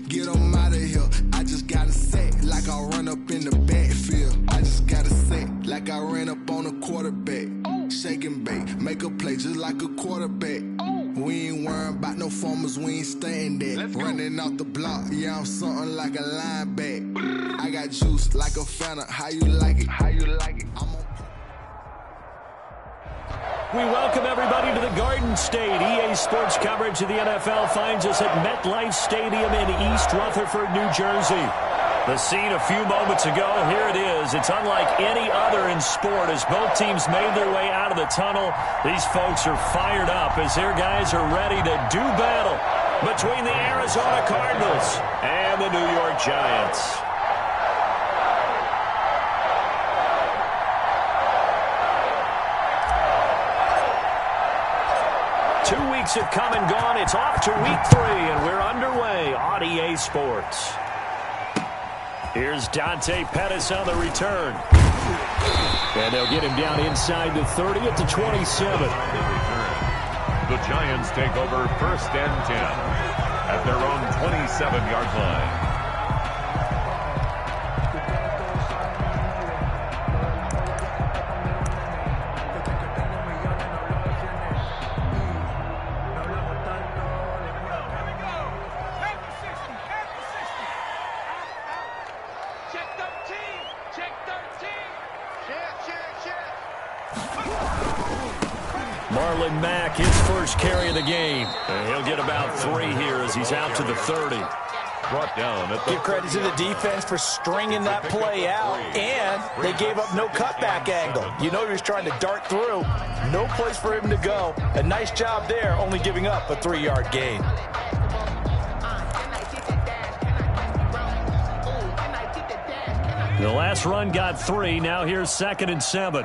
get them out of here. I just gotta say, like I run up in the backfield. I just gotta say, like I ran up on a quarterback. Shake and bake, make a play just like a quarterback. We ain't worrying about no formers, we ain't staying there. Running off the block, yeah, I'm something like a linebacker. I got juice like a Fanta, how you like it? How you like it? We welcome everybody to the Garden State. EA Sports coverage of the NFL finds us at MetLife Stadium in East Rutherford, New Jersey. The scene a few moments ago, here it is. It's unlike any other in sport as both teams made their way out of the tunnel. These folks are fired up as their guys are ready to do battle between the Arizona Cardinals and the New York Giants. 2 weeks have come and gone. It's off to week 3, and we're underway on EA Sports. Here's Dante Pettis on the return. And they'll get him down inside the 30 at the 27. The Giants take over 1st and 10 at their own 27-yard line. Marlon Mack, his first carry of the game. And he'll get about 3 here as he's out to the 30. Brought down at the Give credit to the defense for stringing that play out, and they gave up no cutback angle. You know he was trying to dart through. No place for him to go. A nice job there, only giving up a 3-yard gain. The last run got 3. Now here's 2nd and 7.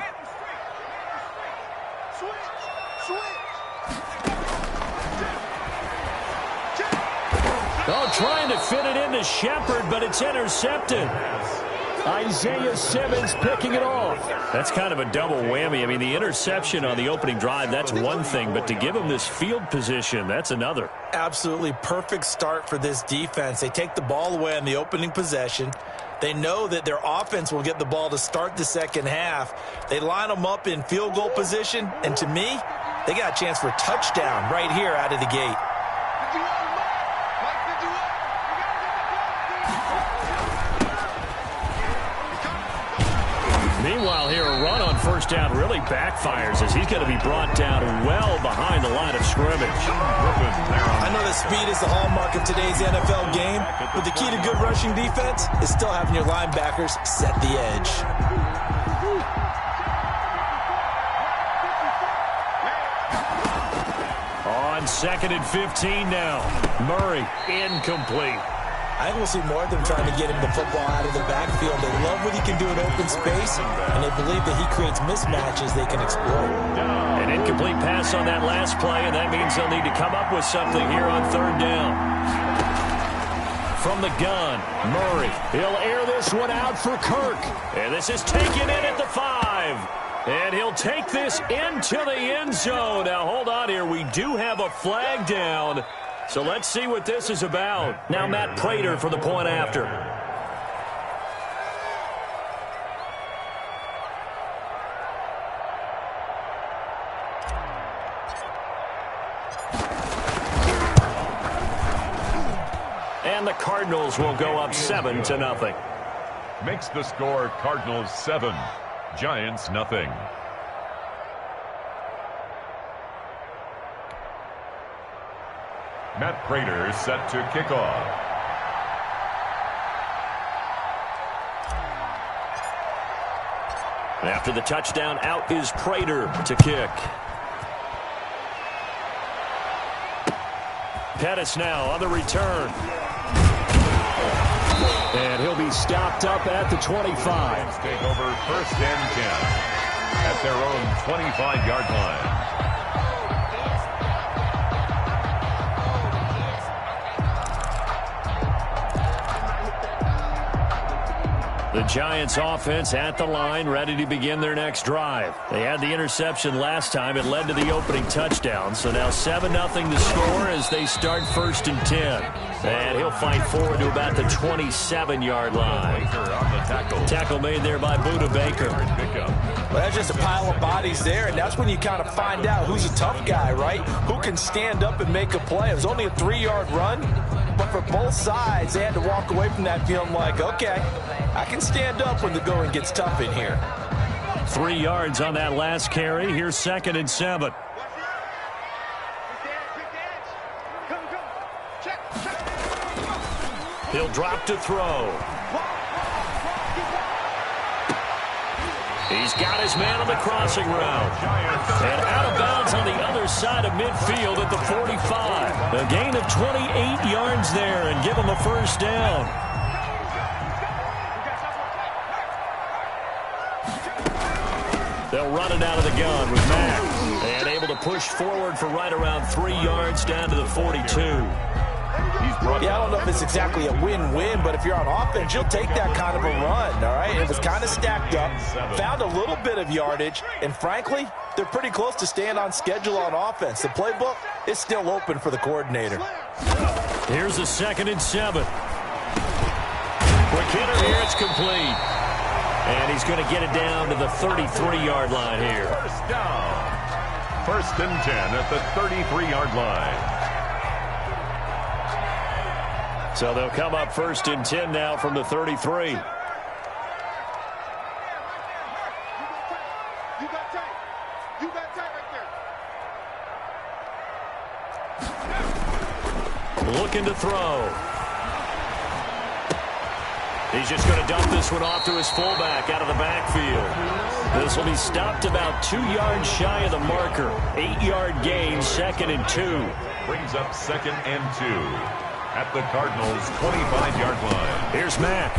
Oh, trying to fit it into Shepard, but it's intercepted. Isaiah Simmons picking it off. That's kind of a double whammy. I mean, the interception on the opening drive, that's one thing, but to give him this field position, that's another. Absolutely perfect start for this defense. They take the ball away on the opening possession. They know that their offense will get the ball to start the second half. They line them up in field goal position, and to me, they got a chance for a touchdown right here out of the gate. Meanwhile, here a run on 1st down really backfires as he's going to be brought down well behind the line of scrimmage. I know that speed is the hallmark of today's NFL game, but the key to good rushing defense is still having your linebackers set the edge. On 2nd and 15 now. Murray incomplete. I think we'll see more of them trying to get him the football out of the backfield. They love what he can do in open space, and they believe that he creates mismatches they can exploit. An incomplete pass on that last play, and that means they'll need to come up with something here on 3rd down. From the gun, Murray. He'll air this one out for Kirk. And this is taken in at the 5. And he'll take this into the end zone. Now, hold on here. We do have a flag down. So let's see what this is about. Now Matt Prater for the point after. And the Cardinals will go up 7-0. Makes the score Cardinals 7, Giants nothing. Matt Prater set to kick off. After the touchdown, out is Prater to kick. Pettis now on the return. And he'll be stopped up at the 25. Take over 1st and 10 at their own 25-yard line. The Giants offense at the line, ready to begin their next drive. They had the interception last time. It led to the opening touchdown. So now 7-0 to score as they start 1st and 10. And he'll fight forward to about the 27-yard line. Tackle made there by Buda Baker. Well, that's just a pile of bodies there, and that's when you kind of find out who's a tough guy, right? Who can stand up and make a play. It was only a 3-yard run, but for both sides, they had to walk away from that feeling like, okay, I can stand up when the going gets tough in here. 3 yards on that last carry. Here's 2nd and 7. He'll drop to throw. He's got his man on the crossing route. And out of bounds on the other side of midfield at the 45. A gain of 28 yards there and give him a 1st down. They'll run it out of the gun with Mack. And able to push forward for right around 3 yards down to the 42. Yeah, I don't know if it's exactly a win-win, but if you're on offense, you'll take that kind of a run, all right? It was kind of stacked up, found a little bit of yardage, and frankly, they're pretty close to staying on schedule on offense. The playbook is still open for the coordinator. Here's a 2nd and 7. Quick hitter here, it's complete. And he's going to get it down to the 33-yard line here. 1st down. 1st and 10 at the 33-yard line. So they'll come up 1st and 10 now from the 33. You got tight. You got tight right there. Looking to throw. He's just going to dump this one off to his fullback out of the backfield. This will be stopped about 2 yards shy of the marker. 8-yard gain, 2nd and 2. Brings up 2nd and 2. At the Cardinals' 25-yard line. Here's Mack.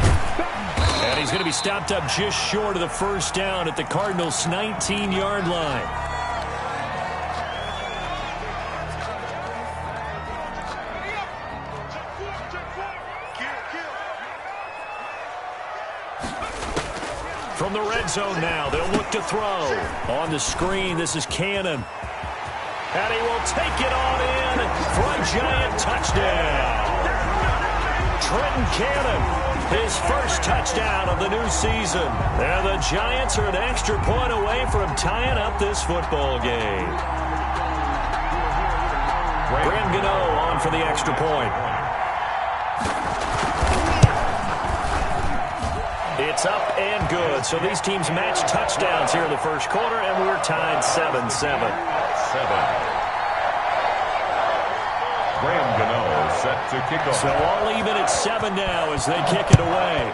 And he's going to be stopped up just short of the 1st down at the Cardinals' 19-yard line. From the red zone now, they'll look to throw. On the screen, this is Cannon. And he will take it on in for a Giant touchdown. Trenton Cannon, his 1st touchdown of the new season. And the Giants are an extra point away from tying up this football game. Graham Gano on for the extra point. It's up and good. So these teams match touchdowns here in the 1st quarter, and we're tied 7-7. Graham Gano set to kick off. So all even at 7 now as they kick it away.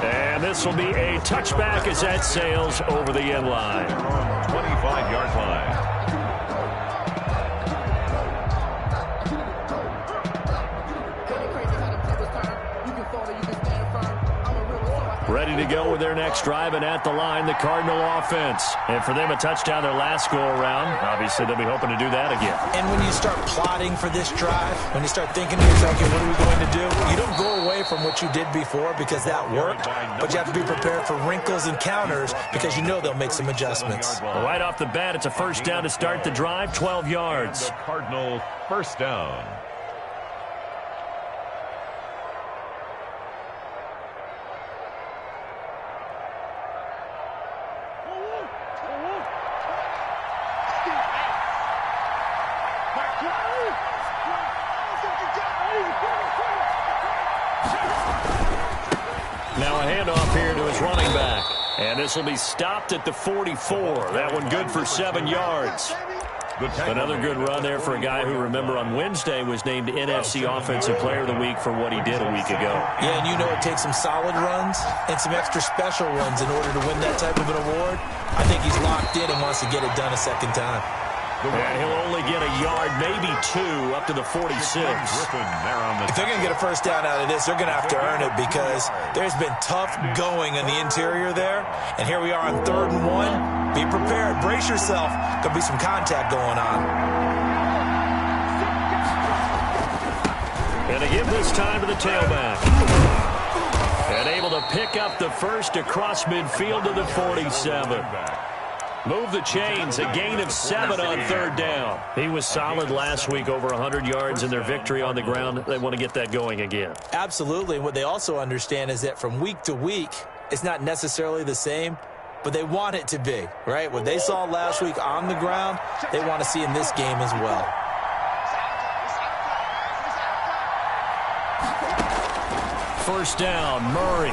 And this will be a touchback as that sails over the end line. 25-yard line. Ready to go with their next drive, and at the line, the Cardinal offense. And for them, a touchdown their last go-around. Obviously, they'll be hoping to do that again. And when you start plotting for this drive, when you start thinking to yourself, okay, what are we going to do? You don't go away from what you did before because that worked, but you have to be prepared for wrinkles and counters because you know they'll make some adjustments. Right off the bat, it's a 1st down to start the drive, 12 yards. The Cardinal 1st down. Now a handoff here to his running back. And this will be stopped at the 44. That one good for 7 yards. Another good run there for a guy who, remember, on Wednesday was named NFC Offensive Player of the Week for what he did a week ago. Yeah, and you know it takes some solid runs and some extra special ones in order to win that type of an award. I think he's locked in and wants to get it done a 2nd time. And he'll only get a yard, maybe 2, up to the 46. If they're going to get a 1st down out of this, they're going to have to earn it because there's been tough going in the interior there. And here we are on 3rd and 1. Be prepared. Brace yourself. There'll be some contact going on. And they give this time to the tailback. And able to pick up the first across midfield to the 47. Move the chains, a gain of 7 on third down. He was solid last week, over 100 yards in their victory on the ground. They want to get that going again. Absolutely. What they also understand is that from week to week, it's not necessarily the same, but they want it to be, right? What they saw last week on the ground, they want to see in this game as well. First down, Murray.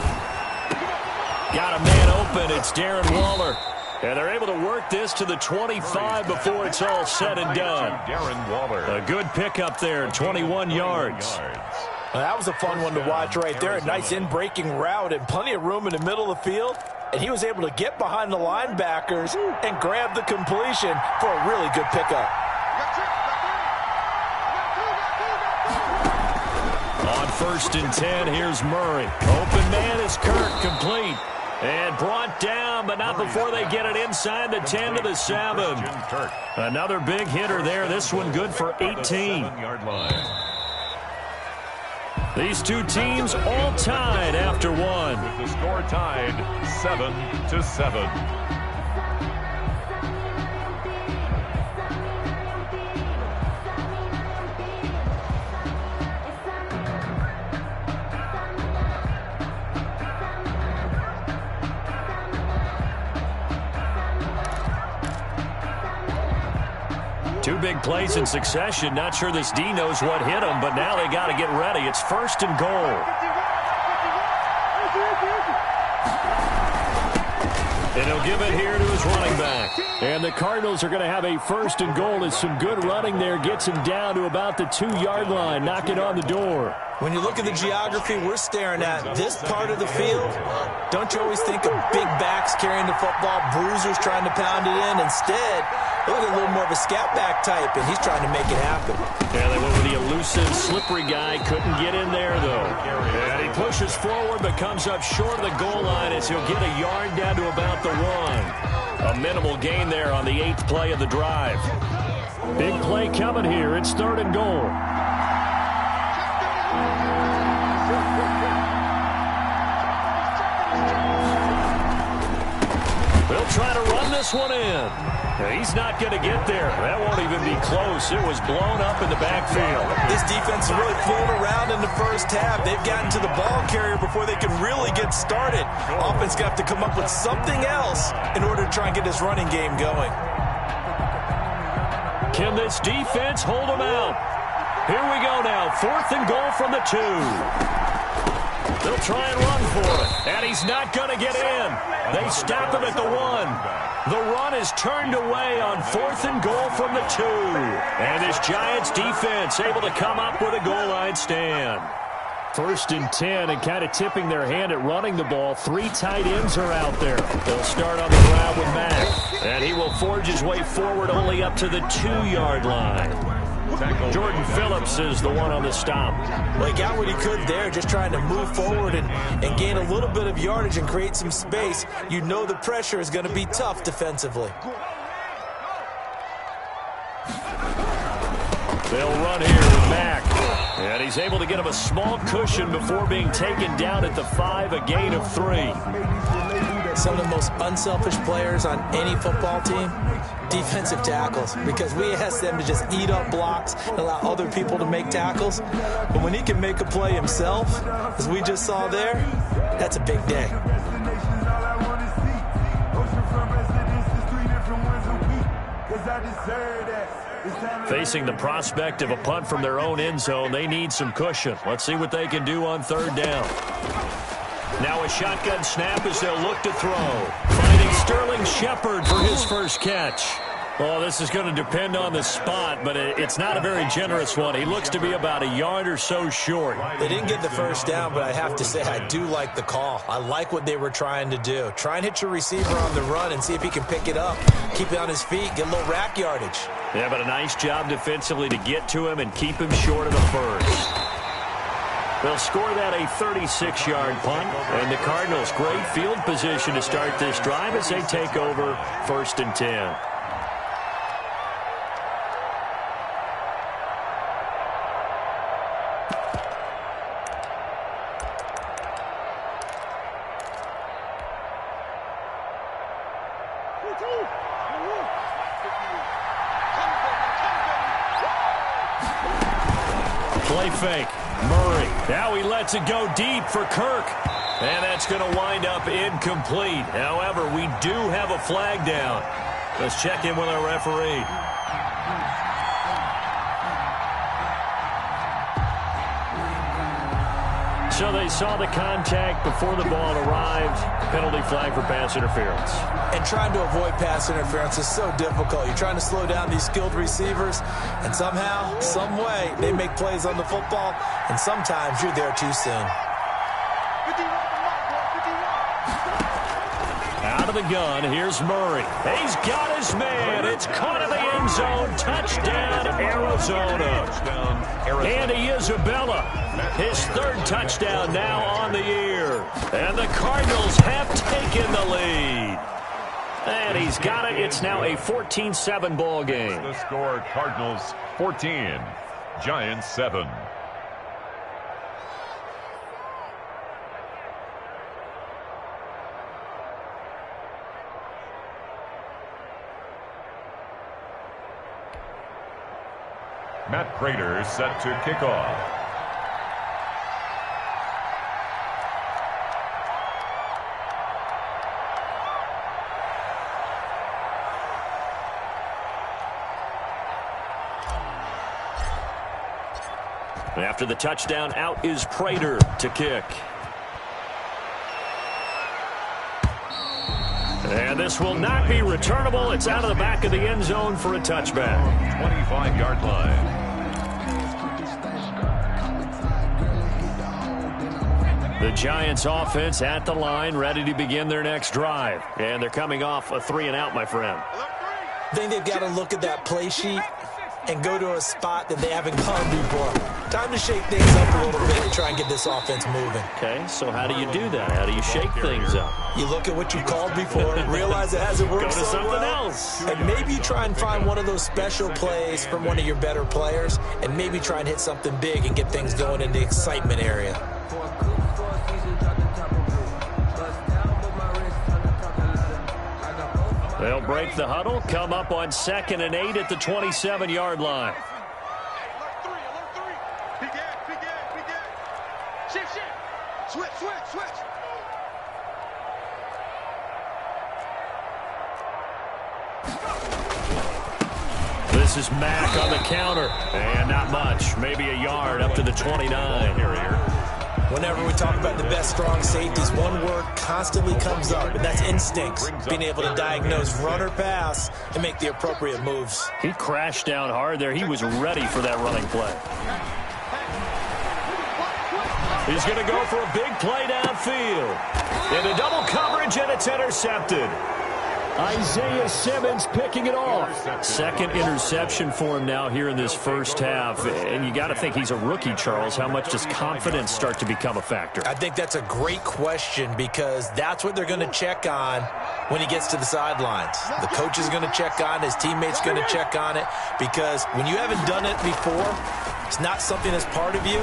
Got a man open. It's Darren Waller. And they're able to work this to the 25 before it's all said and done. Darren Waller. A good pickup there, 21 yards. Well, that was a fun one to watch right there. A nice in-breaking route and plenty of room in the middle of the field. And he was able to get behind the linebackers and grab the completion for a really good pickup. On 1st and 10, here's Murray. Open man is Kirk, complete. And brought down, but not before they get it inside the 10 to the 7. Another big hitter there. This one good for 18. These two teams all tied after one. With the score tied 7-7. Two big plays in succession. Not sure this D knows what hit him, but now they got to get ready. It's 1st and goal. And he'll give it here to his running back. And the Cardinals are going to have a 1st and goal as some good running there gets him down to about the 2-yard line, knocking on the door. When you look at the geography we're staring at, this part of the field, don't you always think of big backs carrying the football, bruisers trying to pound it in? Instead, look at a little more of a scat back type, and he's trying to make it happen. Yeah, they went with the elusive, slippery guy. Couldn't get in there, though. And he pushes forward, but comes up short of the goal line as he'll get a yard down to about the 1. A minimal gain there on the 8th play of the drive. Big play coming here. It's 3rd and goal. They'll try to run this one in. He's not going to get there. That won't even be close. It was blown up in the backfield. This defense is really fooling around in the first half. They've gotten to the ball carrier before they can really get started. Offense got to come up with something else in order to try and get this running game going. Can this defense hold them out? Here we go now. 4th and goal from the 2. They'll try and run for it. And he's not going to get in. They stop him at the 1. The run is turned away on 4th and goal from the 2. And this Giants defense able to come up with a goal line stand. 1st and 10 and kind of tipping their hand at running the ball. 3 tight ends are out there. They'll start on the ground with Mack. And he will forge his way forward only up to the 2-yard line. Jordan Phillips is the one on the stop. Well, he got what he could there, just trying to move forward and gain a little bit of yardage and create some space. You know the pressure is going to be tough defensively. They'll run here with Mack. And he's able to get him a small cushion before being taken down at the 5, a gain of 3. Some of the most unselfish players on any football team, defensive tackles, because we ask them to just eat up blocks and allow other people to make tackles. But when he can make a play himself, as we just saw there, that's a big day. Facing the prospect of a punt from their own end zone, they need some cushion. Let's see what they can do on 3rd down. Now a shotgun snap as they'll look to throw. Finding Sterling Shepard for his first catch. Well, this is going to depend on the spot, but it's not a very generous one. He looks to be about a yard or so short. They didn't get the first down, but I have to say I do like the call. I like what they were trying to do. Try and hit your receiver on the run and see if he can pick it up. Keep it on his feet, get a little rack yardage. Yeah, but a nice job defensively to get to him and keep him short of the first. They'll score that a 36-yard punt, and the Cardinals great field position to start this drive as they take over 1st and 10. Play fake. Murray. Now he lets it go deep for Kirk. And that's going to wind up incomplete. However, we do have a flag down. Let's check in with our referee. So they saw the contact before the ball arrived. Penalty flag for pass interference. And trying to avoid pass interference is so difficult. You're trying to slow down these skilled receivers, and somehow, some way, they make plays on the football, and sometimes you're there too soon. Out of the gun, here's Murray. He's got his man. It's caught in the end zone. Touchdown, Arizona. Andy Isabella, his third touchdown now on the year. And the Cardinals have taken the lead. And he's got it. It's now a 14-7 ball game. The score, Cardinals 14, Giants 7. Matt Prater set to kick off. After the touchdown, out is Prater to kick. And this will not be returnable. It's out of the back of the end zone for a touchback. 25-yard line. The Giants offense at the line, ready to begin their next drive. And they're coming off a 3-and-out, my friend. I think they've got to look at that play sheet and go to a spot that they haven't gone before. Time to shake things up a little bit and try and get this offense moving. Okay, so how do you do that? How do you shake things up? You look at what you called before, realize it hasn't worked Go to so something well, else. and maybe you try and find one of those special plays from one of your better players, and maybe try and hit something big and get things going in the excitement area. They'll break the huddle, come up on 2nd and 8 at the 27-yard line. Switch. This is Mack on the counter. And not much. Maybe a yard up to the 29. Whenever we talk about the best strong safeties, one word constantly comes up, and that's instincts. Being able to diagnose run or pass and make the appropriate moves. He crashed down hard there. He was ready for that running play. He's going to go for a big play downfield. Into double coverage, and it's intercepted. Isaiah Simmons picking it off. Second interception for him now here in this first half. And you got to think he's a rookie, Charles. How much does confidence start to become a factor? I think that's a great question because that's what they're going to check on when he gets to the sidelines. The coach is going to check on, his teammates going to check on it, because when you haven't done it before, it's not something that's part of you.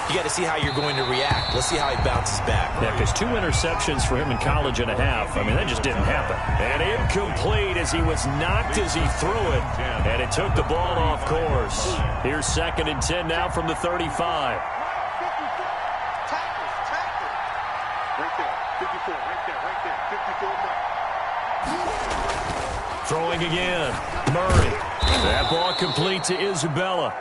You got to see how you're going to react. Let's see how he bounces back. Yeah, because 2 interceptions for him in college and a half. I mean, that just didn't happen. And incomplete as he was knocked as he threw it. And it took the ball off course. Here's 2nd and 10 now from the 35. Right there. 54. Right there. 54. Throwing again. Murray. That ball complete to Isabella.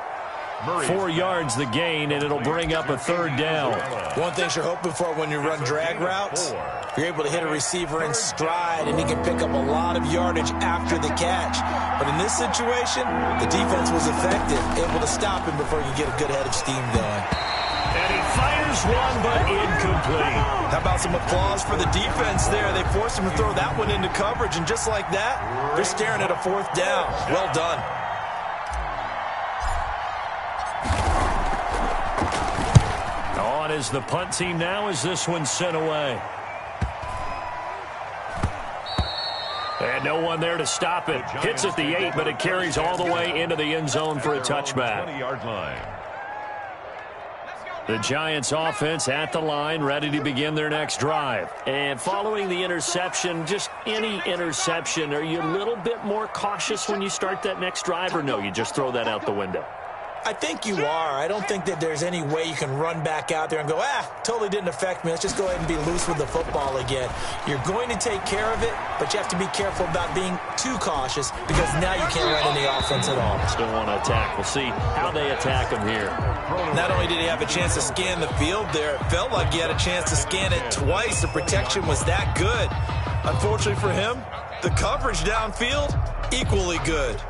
4 yards the gain, and it'll bring up a 3rd down. One thing you're hoping for when you run drag routes, you're able to hit a receiver in stride, and he can pick up a lot of yardage after the catch. But in this situation, the defense was effective, able to stop him before you get a good head of steam going. And he fires one, but incomplete. How about some applause for the defense there? They forced him to throw that one into coverage, and just like that, they're staring at a 4th down. Well done. On is the punt team now as this one's sent away. And no one there to stop it. Hits at the 8, but it carries all the way into the end zone for a touchback. 20-yard line. The Giants offense at the line, ready to begin their next drive. And following the interception, just any interception, are you a little bit more cautious when you start that next drive, or no, you just throw that out the window? I think you are. I don't think that there's any way you can run back out there and go, totally didn't affect me. Let's just go ahead and be loose with the football again. You're going to take care of it, but you have to be careful about being too cautious because now you can't run any offense at all. Still want to attack. We'll see how they attack him here. Not only did he have a chance to scan the field there, it felt like he had a chance to scan it twice. The protection was that good. Unfortunately for him, the coverage downfield, equally good.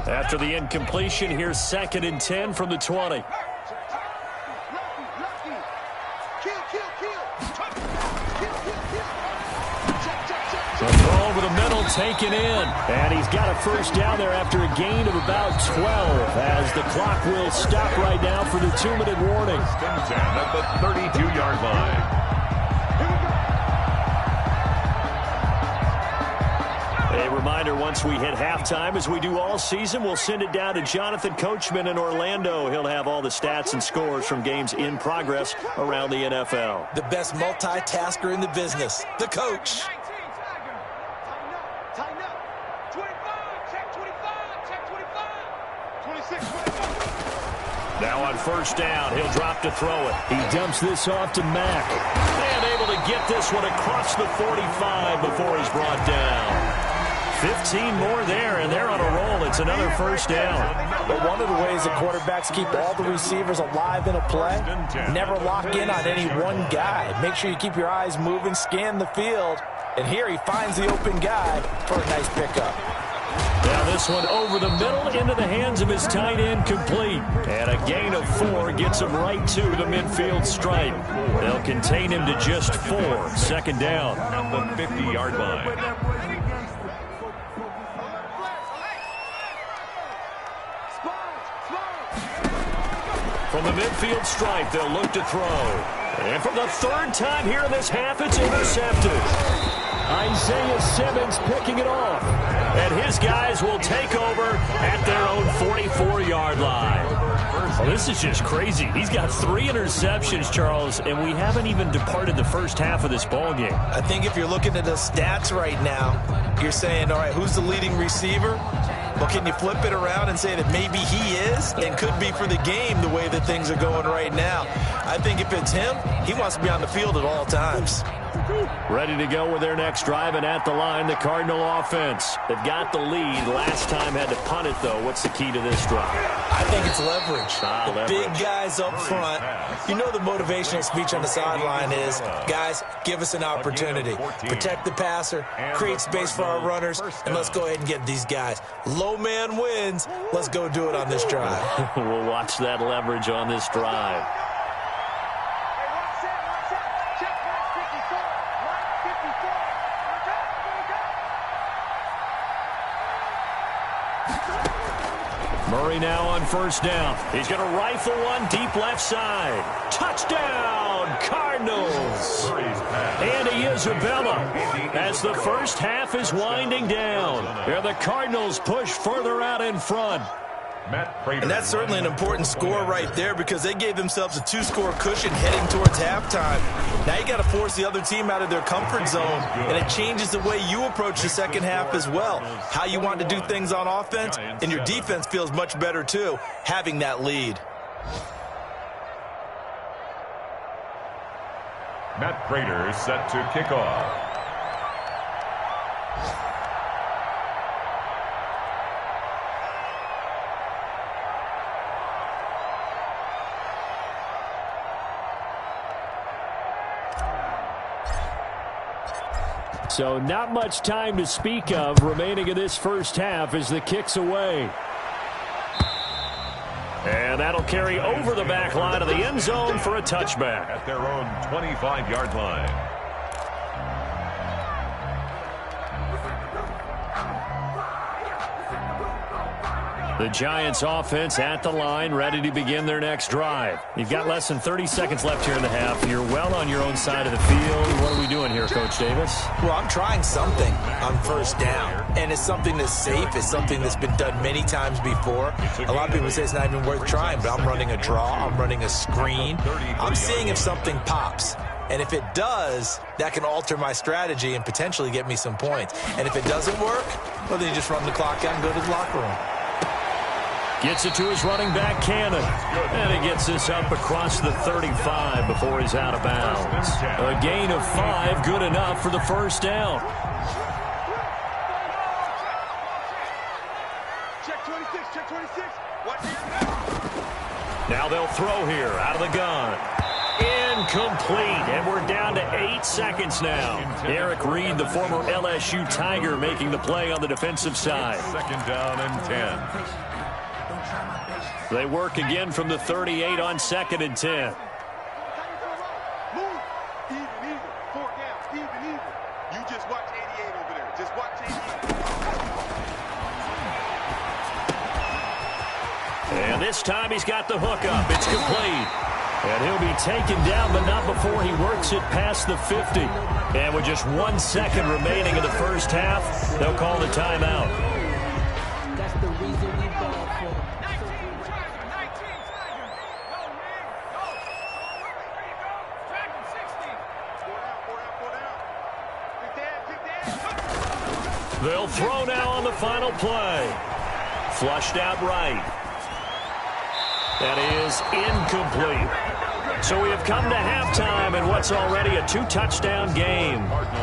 After the incompletion, here's 2nd and 10 from the 20. The throw over the middle, taken in. And he's got a first down there after a gain of about 12 as the clock will stop right now for the 2-minute warning. 10 at the 32-yard line. A reminder, once we hit halftime, as we do all season, we'll send it down to Jonathan Coachman in Orlando. He'll have all the stats and scores from games in progress around the NFL. The best multitasker in the business, the coach. Tighten up. 25, check 25, check 25. 26, 25. Now on first down, he'll drop to throw it. He dumps this off to Mack. And able to get this one across the 45 before he's brought down. 15 more there, and they're on a roll. It's another first down. But one of the ways that quarterbacks keep all the receivers alive in a play, never lock in on any one guy. Make sure you keep your eyes moving, scan the field, and here he finds the open guy for a nice pickup. Now this one over the middle into the hands of his tight end, complete. And a gain of 4 gets him right to the midfield stripe. They'll contain him to just 4. 2nd down. At the 50-yard line. From the midfield stripe, they'll look to throw. And for the 3rd time here in this half, it's intercepted. Isaiah Simmons picking it off. And his guys will take over at their own 44-yard line. Well, this is just crazy. He's got 3 interceptions, Charles, and we haven't even departed the first half of this ball game. I think if you're looking at the stats right now, you're saying, all right, who's the leading receiver? Well, can you flip it around and say that maybe he is and could be for the game the way that things are going right now? I think if it's him, he wants to be on the field at all times. Ready to go with their next drive, and at the line, the Cardinal offense. They've got the lead. Last time had to punt it, though. What's the key to this drive? I think it's leverage. The Leverage. big guys up front. You know the motivational speech on the sideline is, guys, give us an opportunity. Protect the passer, create space for our runners, and let's go ahead and get these guys. Low man wins. Let's go do it on this drive. We'll watch that leverage on this drive. Murray now on first down. He's going to rifle one deep left side. Touchdown, Cardinals. Andy Isabella as the first half is winding down. And the Cardinals push further out in front. And that's certainly an important score right there because they gave themselves a 2-score cushion heading towards halftime. Now you got to force the other team out of their comfort zone, and it changes the way you approach the second half as well. How you want to do things on offense, and your defense feels much better too, having that lead. Matt Prater set to kick off. So not much time to speak of remaining in this first half as the kick's away. And that'll carry over the back line of the end zone for a touchback. At their own 25-yard line. The Giants offense at the line, ready to begin their next drive. You've got less than 30 seconds left here in the half. You're well on your own side of the field. What are we doing here, Coach Davis? Well, I'm trying something on first down, and it's something that's safe. It's something that's been done many times before. A lot of people say it's not even worth trying, but I'm running a draw. I'm running a screen. I'm seeing if something pops. And if it does, that can alter my strategy and potentially get me some points. And if it doesn't work, well, then you just run the clock out and go to the locker room. Gets it to his running back, Cannon. And he gets this up across the 35 before he's out of bounds. A gain of 5, good enough for the first down. Check 26, check 26. Watch it. Now they'll throw here out of the gun. Incomplete, and we're down to 8 seconds now. Eric Reed, the former LSU Tiger, making the play on the defensive side. 2nd down and 10. They work again from the 38 on 2nd and 10. Move. Even. 4 down. Even. You just watch 88 over there. Just watch 88. And this time he's got the hook up. It's complete. And he'll be taken down, but not before he works it past the 50. And with just 1 second remaining in the first half, they'll call the timeout. That's the reason we ball for. They'll throw now on the final play. Flushed out right. That is incomplete. So we have come to halftime in what's already a 2-touchdown game.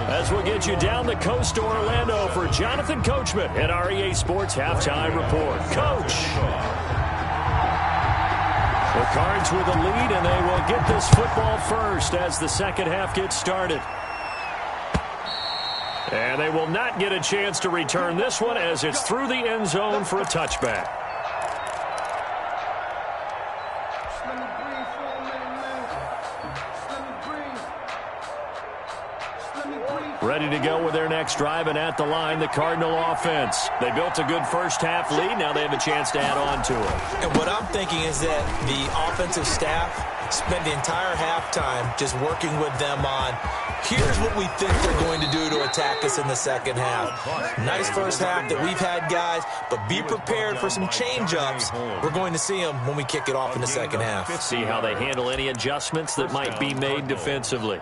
As we'll get you down the coast to Orlando for Jonathan Coachman at our EA Sports Halftime Report. Coach! The Cards with the lead, and they will get this football first as the second half gets started. And they will not get a chance to return this one as it's through the end zone for a touchback. Ready to go with their next drive, and at the line, the Cardinal offense. They built a good first half lead. Now they have a chance to add on to it. And what I'm thinking is that the offensive staff spent the entire halftime just working with them on, here's what we think they're going to do to attack us in the second half. Nice first half that we've had, guys, but be prepared for some change-ups. We're going to see them when we kick it off in the second half. See how they handle any adjustments that might be made defensively.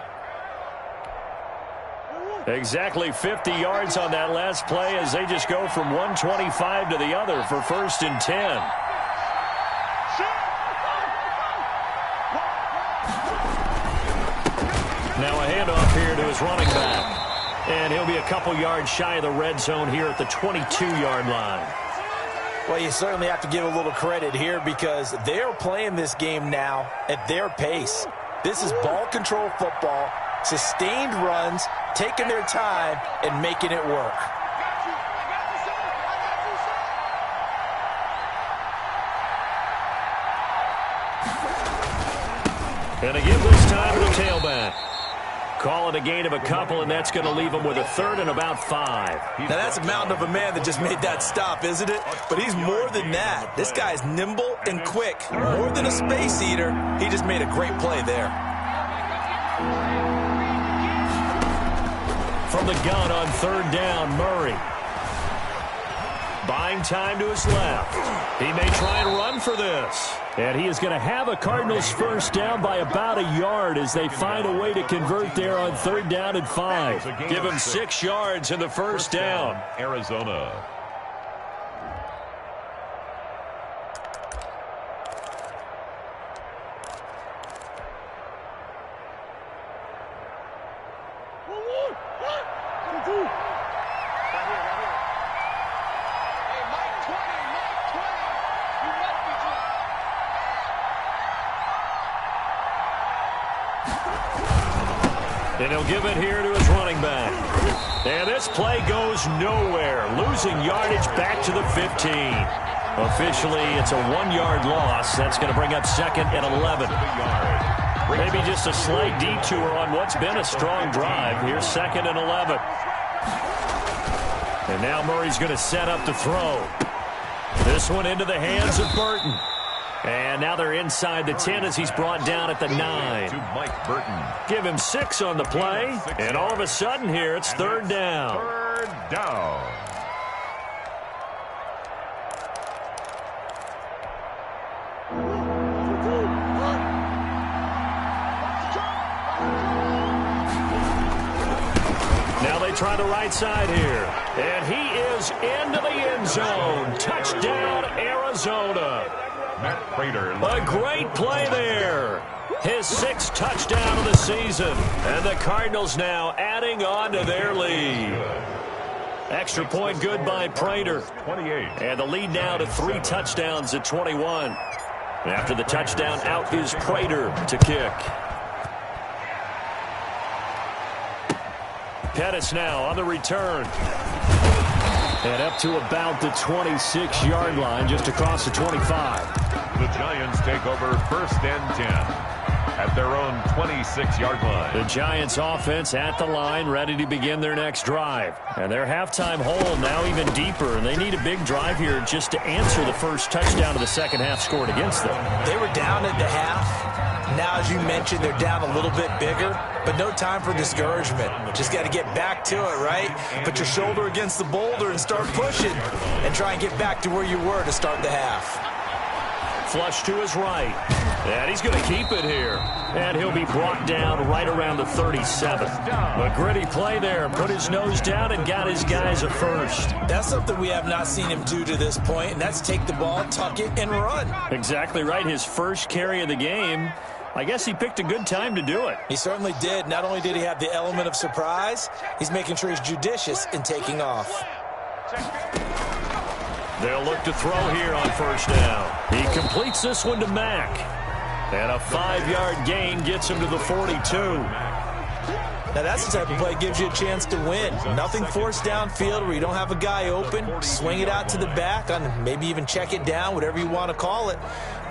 Exactly 50 yards on that last play as they just go from 125 to the other for 1st and 10. Now a handoff here to his running back. And he'll be a couple yards shy of the red zone here at the 22-yard line. Well, you certainly have to give a little credit here because they're playing this game now at their pace. This is ball control football, sustained runs, taking their time, and making it work. And again this time to the tailback. Call it a gain of a couple, and that's going to leave him with a 3rd and about 5. Now, that's a mountain of a man that just made that stop, isn't it? But he's more than that. This guy's nimble and quick. More than a space eater, he just made a great play there. From the gun on 3rd down, Murray. Buying time to his left. He may try and run for this. And he is going to have a Cardinals first down by about a yard as they find a way to convert there on 3rd down and 5. Give him 6 yards in the first down. Arizona. And he'll give it here to his running back. And this play goes nowhere. Losing yardage back to the 15. Officially, it's a 1-yard loss. That's going to bring up 2nd and 11. Maybe just a slight detour on what's been a strong drive. Here's 2nd and 11. And now Murray's going to set up to throw. This one into the hands of Burton. And now they're inside the 10 as he's brought down at the 9. To Mike Burton. Give him 6 on the play. And all of a sudden here, it's 3rd down. 3rd down. try the right side here. And he is into the end zone. Touchdown, Arizona. Matt Prater. A great play there. His 6th touchdown of the season. And the Cardinals now adding on to their lead. Extra point good by Prater. 28. And the lead now to 3 touchdowns at 21. After the touchdown, out is Prater to kick. Pettis now on the return. And up to about the 26-yard line, just across the 25. The Giants take over 1st and 10 at their own 26-yard line. The Giants offense at the line, ready to begin their next drive. And their halftime hole now even deeper, and they need a big drive here just to answer the first touchdown of the second half scored against them. They were down at the half. Now, as you mentioned, they're down a little bit bigger, but no time for discouragement. Just got to get back to it, right? Put your shoulder against the boulder and start pushing and try and get back to where you were to start the half. Flush to his right. And he's going to keep it here. And he'll be brought down right around the 37. A gritty play there. Put his nose down and got his guys a first. That's something we have not seen him do to this point, and that's take the ball, tuck it, and run. Exactly right. His first carry of the game. I guess he picked a good time to do it. He certainly did. Not only did he have the element of surprise, he's making sure he's judicious in taking off. They'll look to throw here on first down. He completes this one to Mack. And a 5-yard gain gets him to the 42. Now that's the type of play that gives you a chance to win. Nothing forced downfield where you don't have a guy open. Swing it out to the back, on maybe even check it down, whatever you want to call it.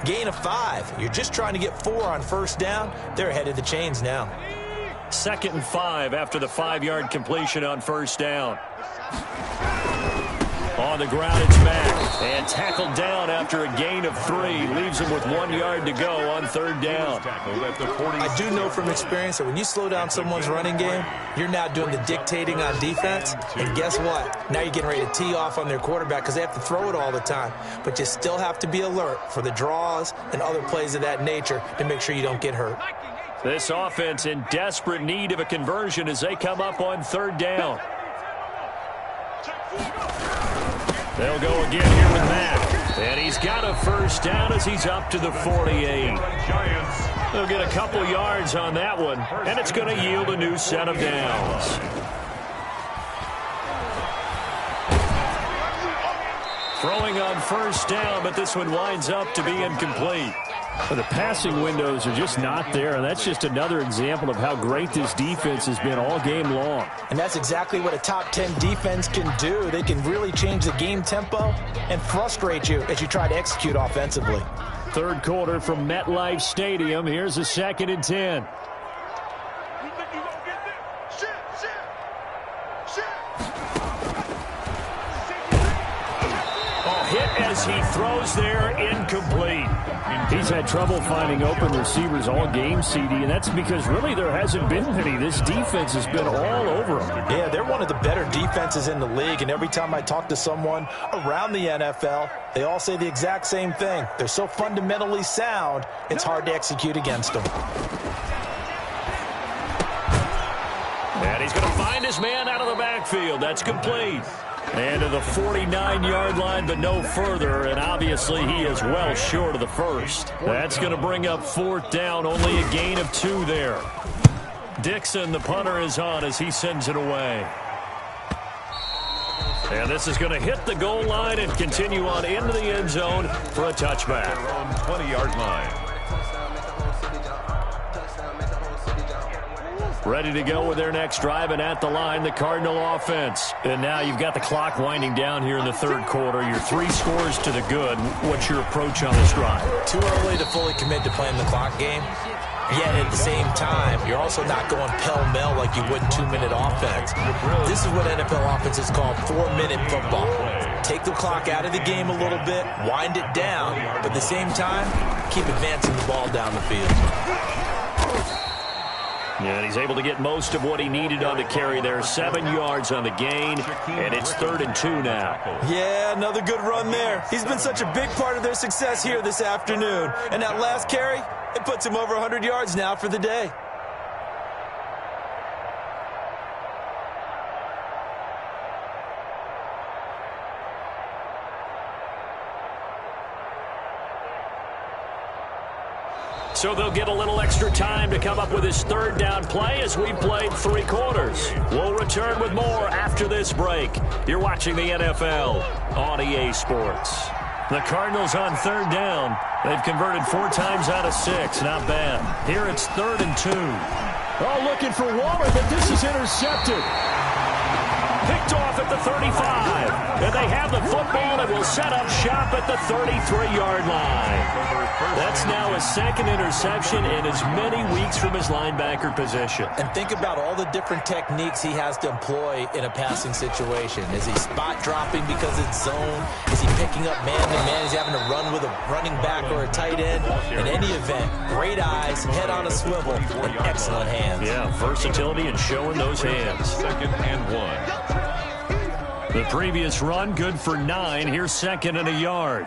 Gain of 5. You're just trying to get 4 on first down. They're ahead of the chains now. 2nd and 5 after the 5-yard completion on first down. On the ground, it's Mack. And tackled down after a gain of 3. Leaves him with 1 yard to go on third down. I do know from experience that when you slow down someone's running game, you're now doing the dictating on defense. And guess what? Now you're getting ready to tee off on their quarterback because they have to throw it all the time. But you still have to be alert for the draws and other plays of that nature to make sure you don't get hurt. This offense in desperate need of a conversion as they come up on third down. They'll go again here with Mack. And he's got a first down as he's up to the 48. They'll get a couple yards on that one, and it's going to yield a new set of downs. Throwing on first down, but this one winds up to be incomplete. But the passing windows are just not there, and that's just another example of how great this defense has been all game long. And that's exactly what a top 10 defense can do. They can really change the game tempo and frustrate you as you try to execute offensively. Third quarter from MetLife Stadium. Here's a 2nd and 10. Hit as he throws there, incomplete. He's had trouble finding open receivers all game, CD, and that's because really there hasn't been many. This defense has been all over them. Yeah, they're one of the better defenses in the league, and every time I talk to someone around the NFL, they all say the exact same thing. They're so fundamentally sound, it's hard to execute against them. And he's going to find his man out of the backfield. That's complete. And to the 49-yard line, but no further, and obviously he is well short of the first. That's going to bring up 4th down, only a gain of 2 there. Dixon, the punter, is on as he sends it away. And this is going to hit the goal line and continue on into the end zone for a touchback. On 20-yard line. Ready to go with their next drive, and at the line, the Cardinal offense. And now you've got the clock winding down here in the third quarter. Your 3 scores to the good. What's your approach on this drive? Too early to fully commit to playing the clock game. Yet at the same time, you're also not going pell-mell like you would in 2-minute offense. This is what NFL offenses call 4-minute football. Take the clock out of the game a little bit, wind it down, but at the same time, keep advancing the ball down the field. Yeah, and he's able to get most of what he needed on the carry there. 7 yards on the gain, and it's 3rd and 2 now. Yeah, another good run there. He's been such a big part of their success here this afternoon. And that last carry, it puts him over 100 yards now for the day. So they'll get a little extra time to come up with his third down play as we played 3 quarters. We'll return with more after this break. You're watching the NFL on EA Sports. The Cardinals on third down. They've converted 4 times out of 6. Not bad. Here it's 3rd and 2. Oh, looking for Waller, but this is intercepted. Picked off at the 35. And they have the football and will set up shop at the 33-yard line. That's now his 2nd interception in as many weeks from his linebacker position. And think about all the different techniques he has to employ in a passing situation. Is he spot dropping because it's zone? Is he picking up man-to-man? Is he having to run with a running back or a tight end? In any event, great eyes, head on a swivel, and excellent hands. Yeah, versatility and showing those hands. 2nd and 1. The previous run, good for 9. Here's 2nd and a yard.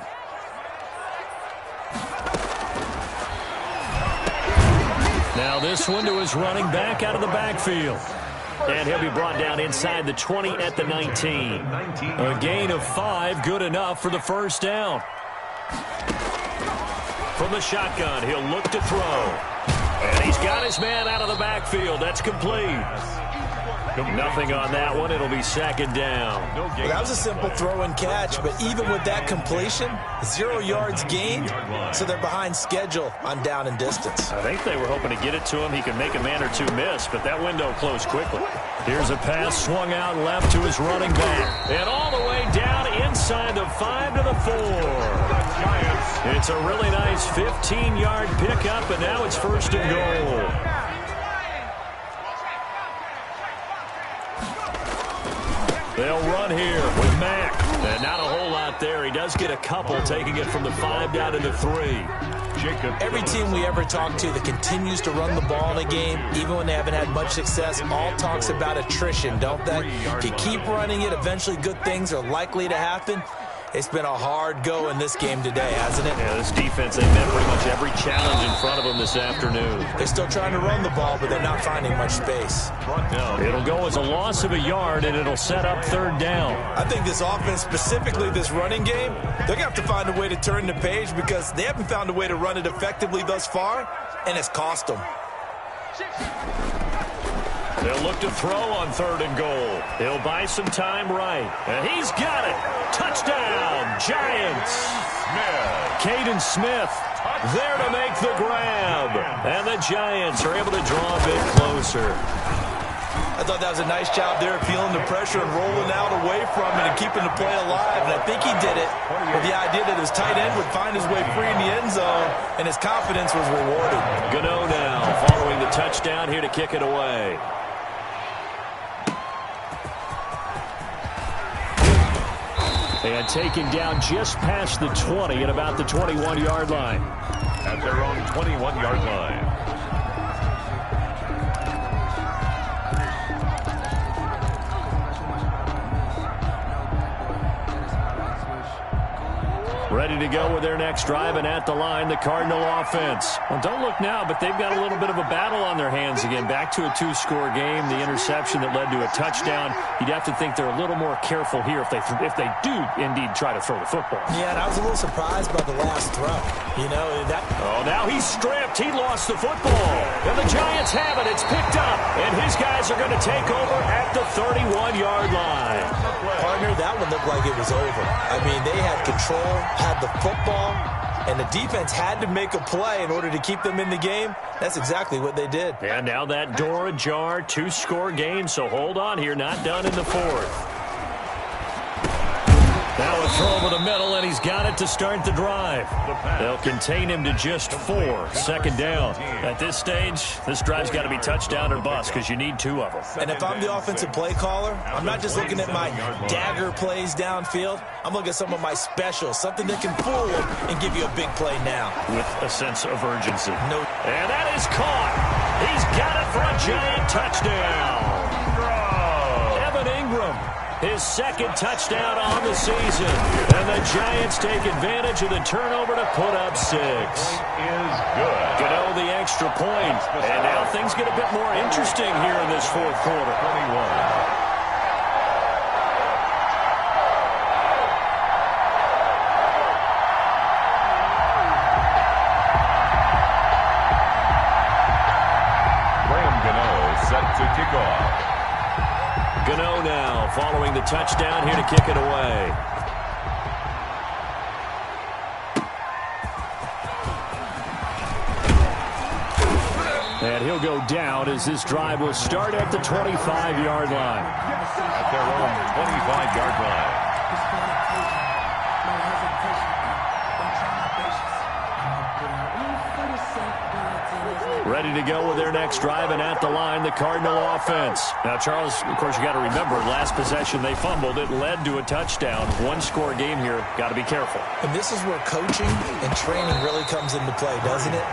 Now this one to his running back out of the backfield. And he'll be brought down inside the 20 at the 19. A gain of 5, good enough for the first down. From the shotgun, he'll look to throw. And he's got his man out of the backfield. That's complete. Nothing on that one. It'll be 2nd down. Well, that was a simple throw and catch, but even with that completion, 0 yards gained, so they're behind schedule on down and distance. I think they were hoping to get it to him. He could make a man or two miss, but that window closed quickly. Here's a pass swung out left to his running back. And all the way down inside the 5 to the 4. It's a really nice 15-yard pickup, and now it's 1st and goal. They'll run here with Mack. And not a whole lot there. He does get a couple, taking it from the 5 down to the 3. Every team we ever talk to that continues to run the ball in a game, even when they haven't had much success, all talks about attrition, don't they? If you keep running it, eventually good things are likely to happen. It's been a hard go in this game today, hasn't it? Yeah, this defense, they met pretty much every challenge in front of them this afternoon. They're still trying to run the ball, but they're not finding much space. It'll go as a loss of a yard, and it'll set up 3rd down. I think this offense, specifically this running game, they're going to have to find a way to turn the page because they haven't found a way to run it effectively thus far, and it's cost them. They'll look to throw on 3rd and goal. He'll buy some time right. And he's got it. Touchdown, Giants. Caden Smith there to make the grab. And the Giants are able to draw a bit closer. I thought that was a nice job there, feeling the pressure and rolling out away from it and keeping the play alive. And I think he did it with the idea that his tight end would find his way free in the end zone, and his confidence was rewarded. Gano now following the touchdown here to kick it away. And taken down just past the 20 at about the 21-yard line. At their own 21-yard line. Ready to go with their next drive, and at the line, the Cardinal offense. Well, don't look now, but they've got a little bit of a battle on their hands again. Back to a 2-score game, the interception that led to a touchdown. You'd have to think they're a little more careful here if they do indeed try to throw the football. Yeah, and I was a little surprised by the last throw. You know, that... Oh, now he's stripped. He lost the football. And the Giants have it. It's picked up. And his guys are going to take over at the 31-yard line. Partner, that one looked like it was over. I mean, they had control, had the football, and the defense had to make a play in order to keep them in the game. That's exactly what they did. And now that door ajar, 2-score game, so hold on here, not done in the 4th. Now a throw over the middle, and he's got it to start the drive. They'll contain him to just 4. 2nd down. At this stage, this drive's got to be touchdown or bust because you need 2 of them. And if I'm the offensive play caller, I'm not just looking at my dagger plays downfield. I'm looking at some of my specials, something that can fool them and give you a big play now. With a sense of urgency. No. And that is caught. He's got it for a Giant touchdown. Evan Ingram. His 2nd touchdown on the season. And the Giants take advantage of the turnover to put up 6. Is good. Gano the extra point. And now things get a bit more interesting here in this 4th quarter. 21. following the touchdown, here to kick it away. And he'll go down as this drive will start at the 25-yard line. At their own 25-yard line. Ready to go with their next drive, and at the line, the Cardinal offense. Now, Charles, of course, you got to remember, last possession they fumbled. It led to a touchdown. One-score game here. Got to be careful. And this is where coaching and training really comes into play, doesn't it?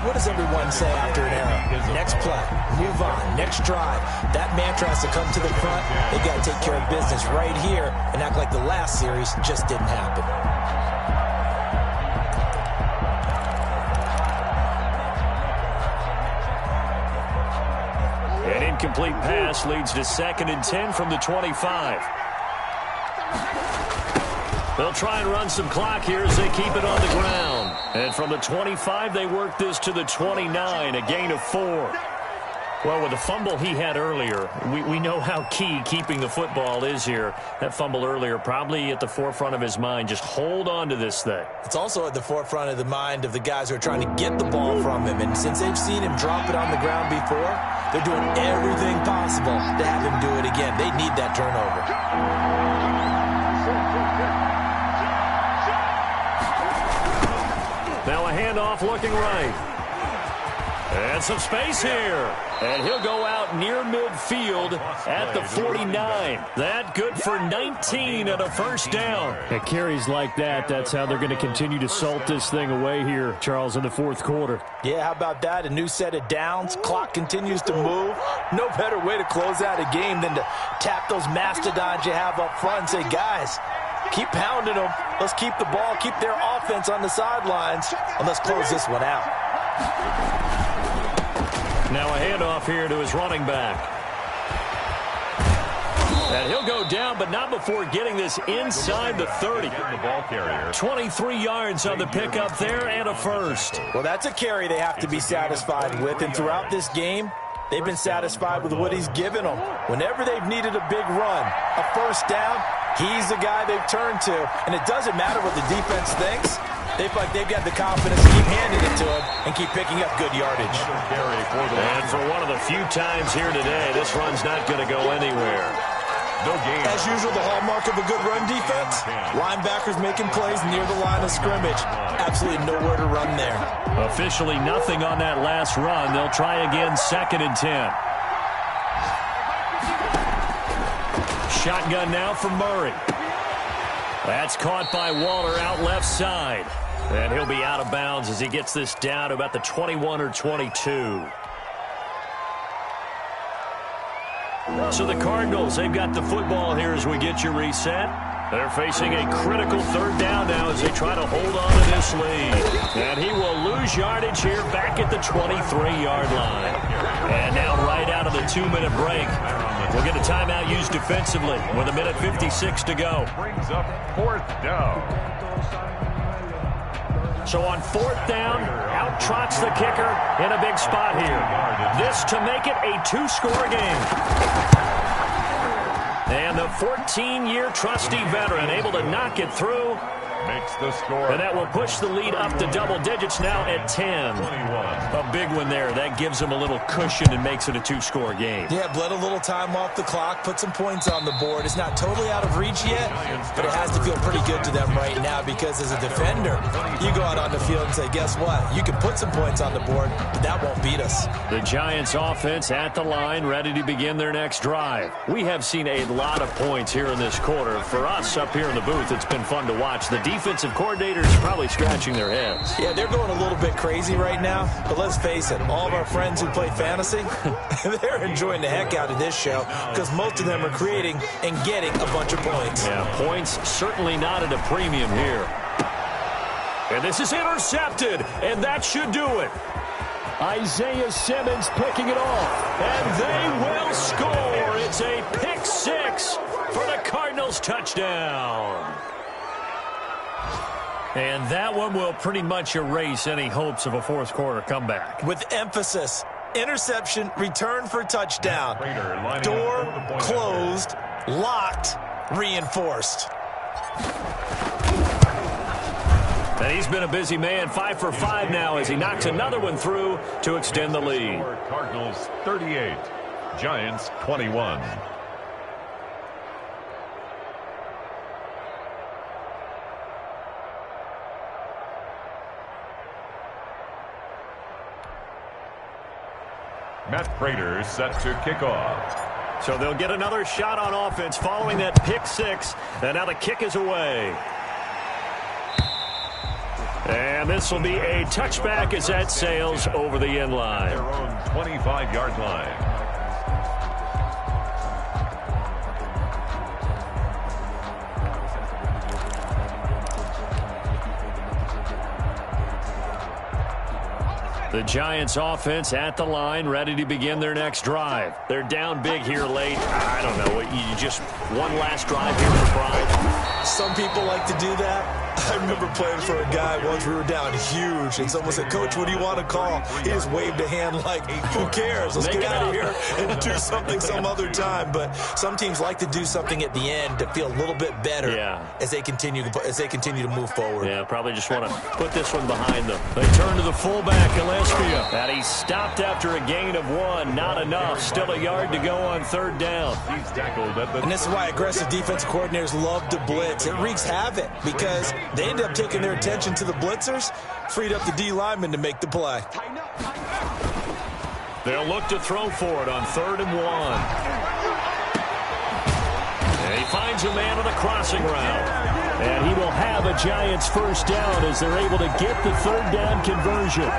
What does everyone say after an error? Next play, move on, next drive. That mantra has to come to the front. They've got to take care of business right here and act like the last series just didn't happen. An incomplete pass leads to 2nd and 10 from the 25. They'll try and run some clock here as they keep it on the ground. And from the 25, they work this to the 29, a gain of 4. Well, with the fumble he had earlier, we know how key keeping the football is here. That fumble earlier probably at the forefront of his mind. Just hold on to this thing. It's also at the forefront of the mind of the guys who are trying to get the ball from him. And since they've seen him drop it on the ground before, they're doing everything possible to have him do it again. They need that turnover. Now a handoff looking right. And some space here. And he'll go out near midfield at the 49. That good for 19 and a first down. At carries like that, that's how they're going to continue to salt this thing away here, Charles, in the fourth quarter. Yeah, how about that? A new set of downs. Clock continues to move. No better way to close out a game than to tap those mastodons you have up front and say, guys, keep pounding them. Let's keep the ball, keep their offense on the sidelines, and let's close this one out. Now a handoff here to his running back. And he'll go down, but not before getting this inside the 30. 23 yards on the pickup there and a first. Well, that's a carry they have to be satisfied with, and throughout this game, they've been satisfied with what he's given them. Whenever they've needed a big run, a first down, he's the guy they've turned to. And it doesn't matter what the defense thinks. They feel like they've got the confidence to keep handing it to him and keep picking up good yardage. And for one of the few times here today, this run's not going to go anywhere. No gain. As usual, the hallmark of a good run defense, linebackers making plays near the line of scrimmage. Absolutely nowhere to run there. Officially nothing on that last run. They'll try again, 2nd and 10. Shotgun now for Murray. That's caught by Waller out left side. And he'll be out of bounds as he gets this down to about the 21 or 22. So the Cardinals, they've got the football here as we get you reset. They're facing a critical 3rd down now as they try to hold on to this lead. And he will lose yardage here back at the 23-yard line. And now right out of the 2-minute break, we'll get a timeout used defensively with 1:56 to go. Brings up 4th down. So on 4th down, out trots the kicker in a big spot here. This to make it a 2-score game. And the 14-year trusty veteran able to knock it through. Makes the score. And that will push the lead up to double digits now at 10. 21. A big one there. That gives them a little cushion and makes it a 2-score game. Yeah, bled a little time off the clock, put some points on the board. It's not totally out of reach yet, but it has to feel pretty good to them right now because as a defender, you go out on the field and say, guess what? You can put some points on the board, but that won't beat us. The Giants offense at the line, ready to begin their next drive. We have seen a lot of points here in this quarter. For us up here in the booth, it's been fun to watch. The defensive coordinators probably scratching their heads. Yeah, they're going a little bit crazy right now, but let's face it, all of our friends who play fantasy, they're enjoying the heck out of this show because most of them are creating and getting a bunch of points. Yeah, points certainly not at a premium here. And this is intercepted, and that should do it. Isaiah Simmons picking it off. And they will score. It's a pick 6 for the Cardinals touchdown. And that one will pretty much erase any hopes of a fourth quarter comeback. With emphasis, interception, return for touchdown. Door closed, locked, reinforced. And he's been a busy man, 5 for 5 now as he knocks another one through to extend the lead. Cardinals 38, Giants 21. Matt Prater set to kick off. So they'll get another shot on offense following that pick six. And now the kick is away. And this will be a touchback as that sails over the end line. Their own 25-yard line. The Giants offense at the line, ready to begin their next drive. They're down big here late. I don't know. You just one last drive here for pride. Some people like to do that. I remember playing for a guy once. We were down huge, and someone said, "Coach, what do you want to call?" He just waved a hand like, "Who cares? Let's get out of here and do something some other time." But some teams like to do something at the end to feel a little bit better as they continue to move forward. Yeah, probably just want to put this one behind them. They turn to the fullback, Gillespie, and he stopped after a gain of 1. Not enough. Still a yard to go on third down. He's tackled at the... And this is why aggressive defensive coordinators love to blitz. It wreaks havoc because they end up taking their attention to the blitzers, freed up the D lineman to make the play. They'll look to throw for it on 3rd and 1. And he finds a man on the crossing route. And he will have a Giants first down as they're able to get the third down conversion.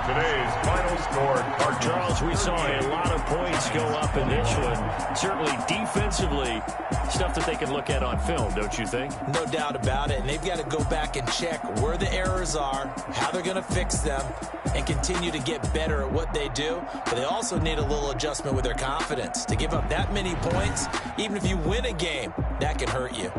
Today's final score, Cardinals. Charles, we saw a lot of points go up in this one. Certainly defensively, stuff that they can look at on film, don't you think? No doubt about it. And they've got to go back and check where the errors are, how they're going to fix them, and continue to get better at what they do. But they also need a little adjustment with their confidence. To give up that many points, even if you win a game, that can hurt you.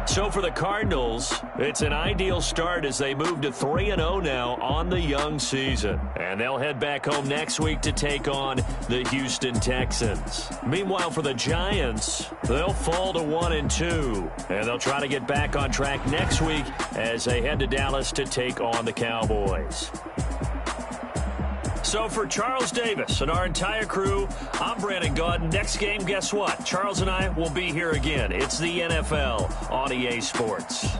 So for the Cardinals, it's an ideal start as they move to 3-0 now on the young season. And they'll head back home next week to take on the Houston Texans. Meanwhile, for the Giants, they'll fall to 1-2. And they'll try to get back on track next week as they head to Dallas to take on the Cowboys. So for Charles Davis and our entire crew, I'm Brandon Gaudin. Next game, guess what? Charles and I will be here again. It's the NFL on EA Sports.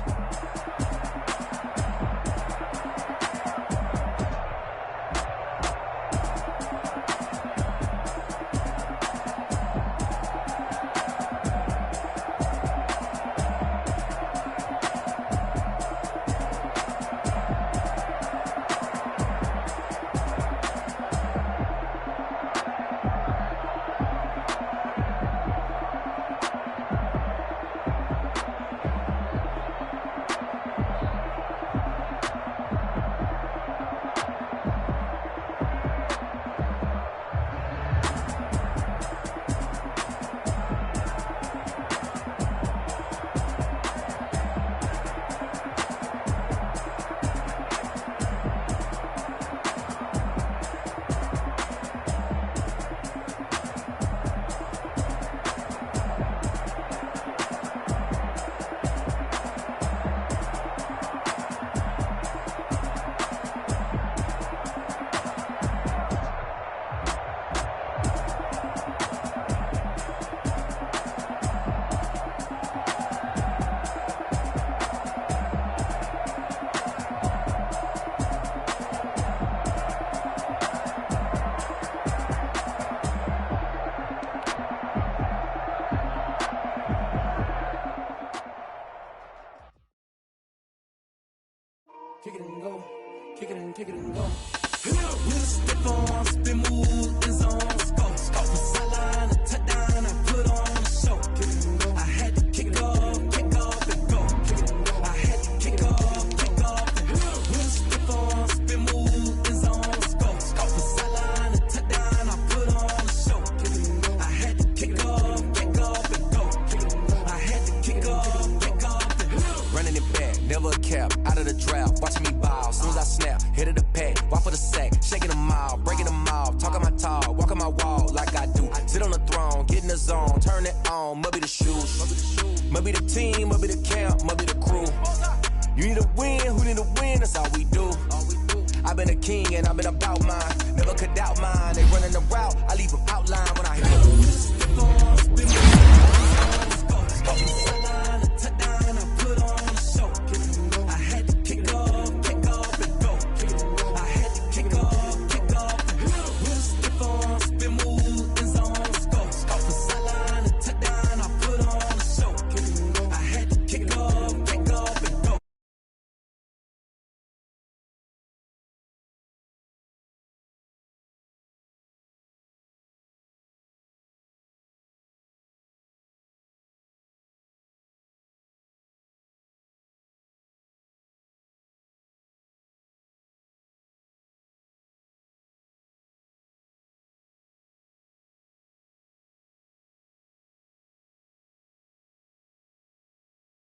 Kick it and go. Kick it and kick it and go. We'll step on, spin, move, and zone. Go. From sideline to touchdown, I put on a show. Kick it and go. I had to kick off and go. Kick it and go. I had to kick off and go. We'll step on, spin, move, and zone. Go. From sideline to touchdown, I put on a show. Kick it and go. I had to kick off and go. Kick it and go. I had to kick off and go. Running it back, never a cap, out of the draft, watching me ball, soon as I snap, hit of the pack, walk for the sack, shaking them all, breaking them off, talking my talk, walking my wall like I do, zone. Turn it on, must be the shoes. Must be the team, must be the camp, must be the crew. You need a win, who need a win, that's all we do. I've been a king and I've been about